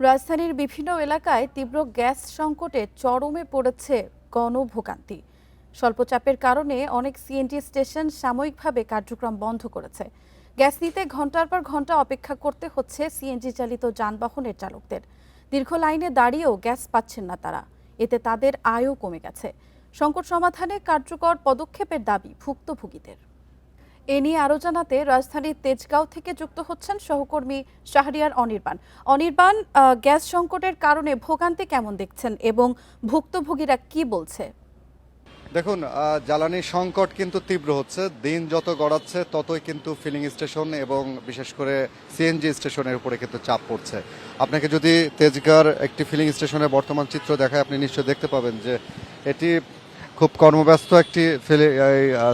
রাজধানীর বিভিন্ন এলাকায় তীব্র গ্যাস সংকটে চরমে পড়েছে গণভোগান্তি। স্বল্প চাপের কারণে অনেক সিএনজি স্টেশন সাময়িকভাবে কার্যক্রম বন্ধ করেছে। গ্যাস নিতে ঘন্টার পর ঘন্টা অপেক্ষা করতে হচ্ছে সিএনজি চালিত যানবাহনের চালকদের। দীর্ঘ লাইনে দাঁড়িয়েও গ্যাস পাচ্ছেন না তারা, এতে তাদের আয়ও কমে গেছে। সংকট সমাধানে কার্যকর পদক্ষেপের দাবি ভুক্তভোগীদের। এ নিয়ে আরো জানাতে রাজধানীর তেজগাঁও থেকে যুক্ত হচ্ছেন সহকর্মী শাহরিয়ার অনির্বাণ। অনির্বাণ, গ্যাস সংকটের কারণে ভোগান্তি কেমন দেখছেন এবং ভুক্তভোগীরা কি বলছে? দেখুন, জ্বালানি সংকট কিন্তু তীব্র হচ্ছে। দিন যত গড়াচ্ছে ততই কিন্তু ফিলিং স্টেশন এবং বিশেষ করে সিএনজি স্টেশনের উপরে কিন্তু চাপ পড়ছে। আপনাকে যদি তেজগাঁর একটি ফিলিং স্টেশনের বর্তমান চিত্র দেখায়, আপনি নিশ্চয়ই দেখতে পাবেন যে এটি খুব কর্মব্যস্ত একটি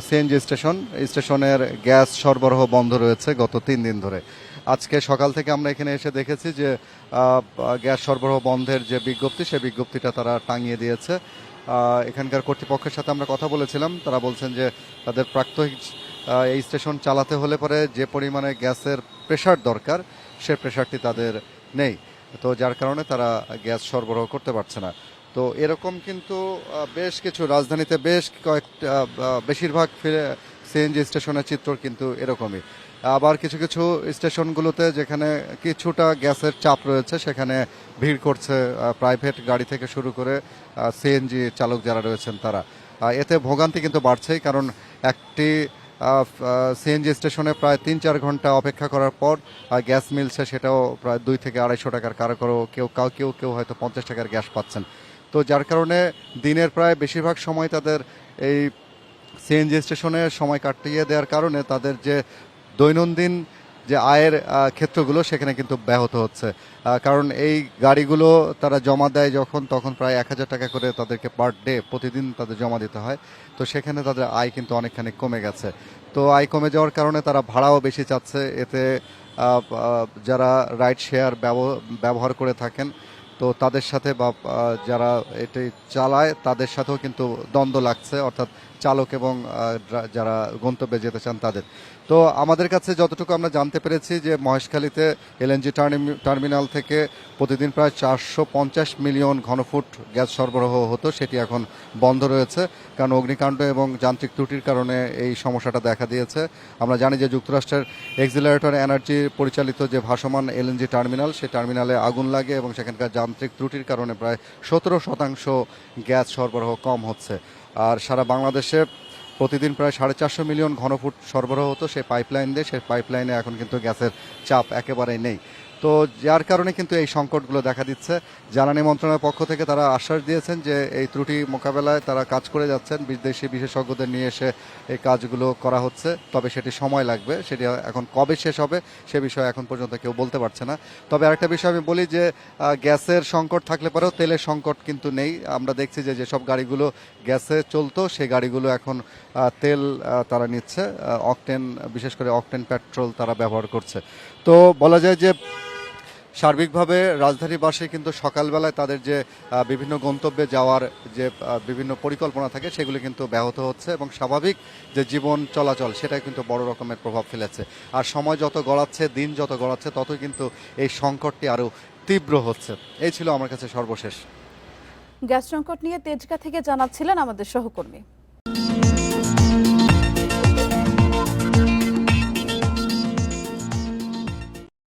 সিএনজি স্টেশন। স্টেশনের গ্যাস সরবরাহ বন্ধ রয়েছে গত 3 দিন ধরে। আজকে সকাল থেকে আমরা এখানে এসে দেখেছি যে গ্যাস সরবরাহ বন্ধের যে বিজ্ঞপ্তি, সেই বিজ্ঞপ্তিটা তারা টাঙিয়ে দিয়েছে। এখানকার কর্তৃপক্ষের সাথে আমরা কথা বলেছিলাম, তারা বলছেন যে তাদের প্রাত্যহিক এই স্টেশন চালাতে হলে পরে যে পরিমাণে গ্যাসের প্রেশার দরকার, সে প্রেশারটি তাদের নেই। তো যার কারণে তারা গ্যাস সরবরাহ করতে পারছে না। তো এরকম কিন্তু বেশ কিছু রাজধানীতে বেশ কয়েকটা বেশিরভাগ সিএনজি স্টেশনের চিত্র কিন্তু এরকমই। আবার কিছু কিছু স্টেশনগুলোতে যেখানে কিছুটা গ্যাসের চাপ রয়েছে, সেখানে ভিড় করছে প্রাইভেট গাড়ি থেকে শুরু করে সিএনজি চালক যারা রয়েছেন তারা। এতে ভোগান্তি কিন্তু বাড়ছেই, কারণ একটি সিএনজি স্টেশনে প্রায় 3-4 ঘন্টা অপেক্ষা করার পর গ্যাস মিলছে, সেটাও প্রায় 2 থেকে 250 টাকার, কারো কারো কেউ কেউ হয়তো 50 টাকার গ্যাস পাচ্ছেন। তো যার কারণে দিনের প্রায় বেশিরভাগ সময় তাদের এই সিএনজি স্টেশনে সময় কাটিয়ে দেওয়ার কারণে তাদের যে দৈনন্দিন যে আয়ের ক্ষেত্রগুলো, সেখানে কিন্তু ব্যাহত হচ্ছে। কারণ এই গাড়িগুলো তারা জমা দেয় যখন, তখন প্রায় 1000 টাকা করে তাদেরকে পার ডে প্রতিদিন তাদের জমা দিতে হয়। তো সেখানে তাদের আয় কিন্তু অনেকখানি কমে গেছে। তো আয় কমে যাওয়ার কারণে তারা ভাড়াও বেশি চাচ্ছে। এতে যারা রাইড শেয়ার ব্যবহার করে থাকেন, তো তাদের সাথে বা যারা এটি চালায় তাদের সাথেও কিন্তু দ্বন্দ্ব লাগছে, অর্থাৎ চালক এবং যারা গন্তব্যে যেতে চান তাদের। তো আমাদের কাছে যতটুকু আমরা জানতে পেরেছি যে মহেশখালীতে এলএনজি টার্মিনাল থেকে প্রতিদিন প্রায় 450 মিলিয়ন ঘনফুট গ্যাস সরবরাহ হতো, সেটি এখন বন্ধ রয়েছে, কারণ অগ্নিকাণ্ড এবং যান্ত্রিক ত্রুটির কারণে এই সমস্যাটা দেখা দিয়েছে। আমরা জানি যে যুক্তরাষ্ট্রের এক্সিলারেটর এনার্জি পরিচালিত যে ভাসমান এলএনজি টার্মিনাল, সেই টার্মিনালে আগুন লাগে এবং সেখানকার যান্ত্রিক ত্রুটির কারণে প্রায় 17% গ্যাস সরবরাহ কম হচ্ছে। আর সারা বাংলাদেশে প্রতিদিন প্রায় 450 মিলিয়ন ঘনফুট সরবরাহ হতো সেই পাইপলাইন দিয়ে, সেই পাইপলাইনে এখন কিন্তু গ্যাসের চাপ একেবারেই নেই। তো যার কারণে কিন্তু এই সংকটগুলো দেখা দিচ্ছে। জ্বালানি মন্ত্রণালয়ের পক্ষ থেকে তারা আশ্বাস দিয়েছেন যে এই ত্রুটি মোকাবেলায় তারা কাজ করে যাচ্ছেন, বিদেশি বিশেষজ্ঞদের নিয়ে এসে এই কাজগুলো করা হচ্ছে। তবে সেটি সময় লাগবে, সেটি এখন কবে শেষ হবে সে বিষয়ে এখন পর্যন্ত কেউ বলতে পারছে না। তবে আরেকটা বিষয় আমি বলি যে গ্যাসের সংকট থাকলে পরেও তেলের সংকট কিন্তু নেই। আমরা দেখছি যে যেসব গাড়িগুলো গ্যাসে চলতো, সেই গাড়িগুলো এখন তেল তারা নিচ্ছে, অকটেন, বিশেষ করে অকটেন পেট্রোল তারা ব্যবহার করছে। তো বলা যায় যে সার্বিকভাবে রাজধানীবাসী কিন্তু সকালবেলায় তাদের যে বিভিন্ন গন্তব্যে যাওয়ার যে বিভিন্ন পরিকল্পনা থাকে, সেগুলো কিন্তু ব্যাহত হচ্ছে এবং স্বাভাবিক যে জীবন চলাচল, সেটাই কিন্তু বড় রকমের প্রভাব ফেলেছে। আর সময় যত গড়াচ্ছে, দিন যত গড়াচ্ছে, ততই কিন্তু এই সংকটটি আরও তীব্র হচ্ছে। এই ছিল আমার কাছে সর্বশেষ। গ্যাস সংকট নিয়ে তেজগাঁ থেকে জানাচ্ছিলেন আমাদের সহকর্মী।